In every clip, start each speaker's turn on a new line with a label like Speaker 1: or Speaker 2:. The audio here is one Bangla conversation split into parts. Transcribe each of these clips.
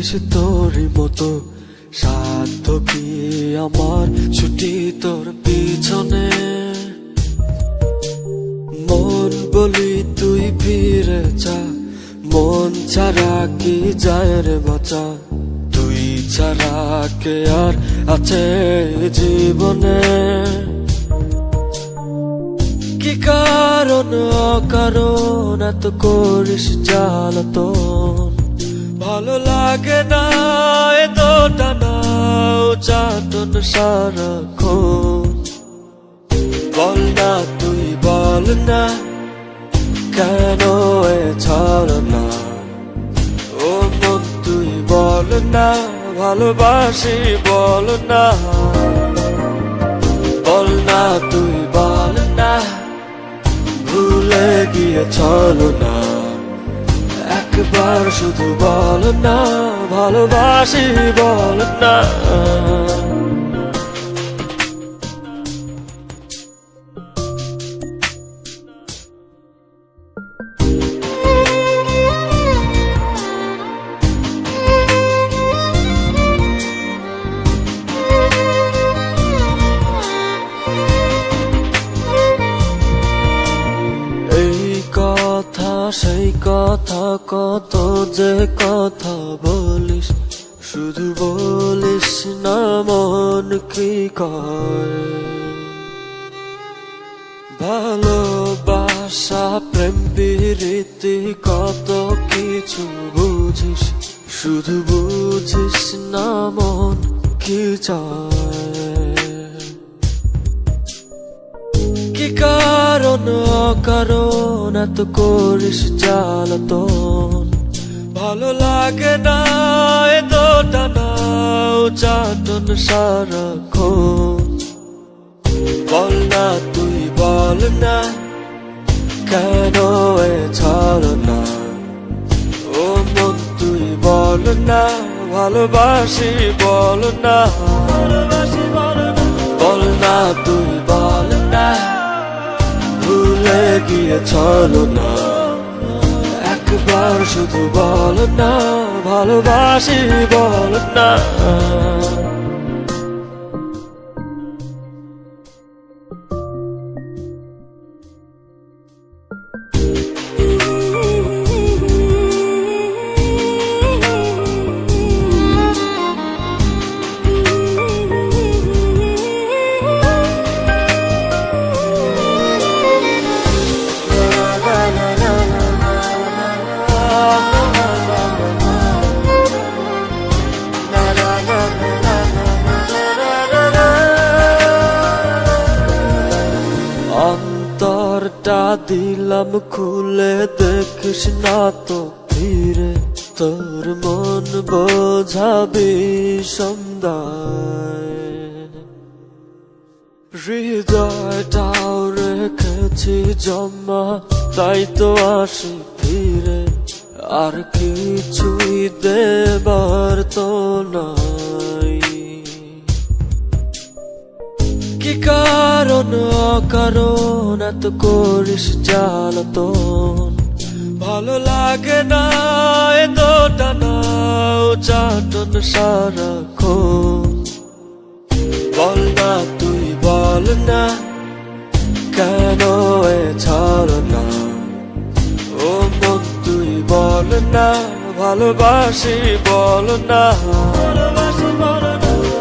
Speaker 1: চলেছিস তোরই মতো, সাধ্য কি আমার ছুটি তোর পিছনে। মন বলি তুই ফিরে যা, মন ছাড়া কি যায় রে বাঁচা, তুই ছাড়া কে আর আছে জীবনে। কি কারণ অকারণ এত করিস জ্বালাতন, ভালো লাগে না এত টানা চাটন সারাক্ষণ। বল না তুই বল না কেন এ ছলনা, ও মন তুই বল না ভালোবাসি বল না। বল না তুই বল না ভুলে গিয়ে চলো না, একবার শুধু বল না ভালোবাসি বল না। সেই কথা কত যে কথা বলিস, শুধু বলিস না মন কি কয়। ভালোবাসা প্রেম প্রীতি কত কিছু বুঝিস, শুধু বুঝিস না মন কি চায়। কি কারণ অকারণ এত করিস জ্বালাতন, ভালো লাগে না এত টানা চাটন সারাক্ষণ। বল না তুই বল না কেন এ ছলনা, ও মন তুই বল না ভালোবাসি বল না। বল না তুই বল না ভুলে গিয়ে চলো না, একবার শুধু বল না ভালোবাসি বল না। অন্তরটা দিলাম খুলে দেখিস না তো ফিরে, তোর মন বোঝাবি সন্ধ্যায়। হৃদয়টাও রেখেছি জমা তাই তো আসি ফিরে, আর কিছুই দেবার তো নাই। কি কারণ অকারণ এত করিস জ্বালাতন, ভালো লাগে না এত টানা চাটন সারাক্ষণ। বল না তুই বল না কেন এ ছলনা, ও মন তুই বল না ভালোবাসি বল না।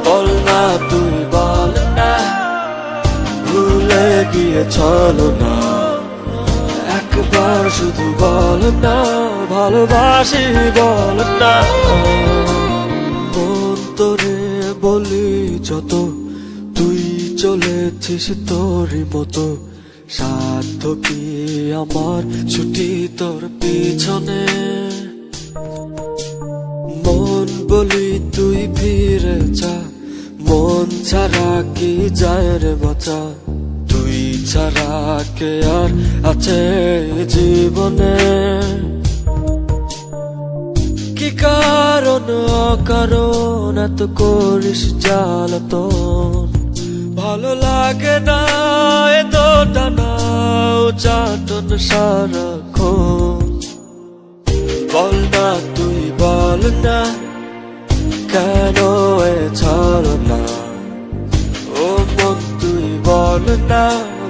Speaker 1: বল না তুই বল না ভুলে গিয়ে চলো না, একবার শুধু বল না ভালোবাসি বল না। মন তোরে বলি যত, তুই চলেছিস তোরই মতো, সাধ্য কি আমার ছুটি তোর পিছনে। মন বলি তুই ফিরে যা, মন ছাড়া কি যায় রে বাঁচা, তুই ছাড়া কে আর আছে জীবনে। কি কারণ অকারণ এত করিস জ্বালাতন, ভালো লাগে না এত টানা চাটন সারাক্ষণ। বল না তুই বল না চলো না। ও মন তুই বল না,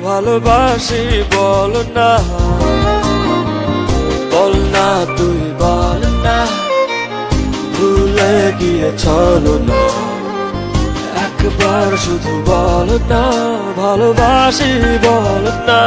Speaker 1: ভালোবাসি বল না, বল না তুই বল না, ভুলে গিয়ে চলো না। একবার শুধু বল না, ভালোবাসি বল না।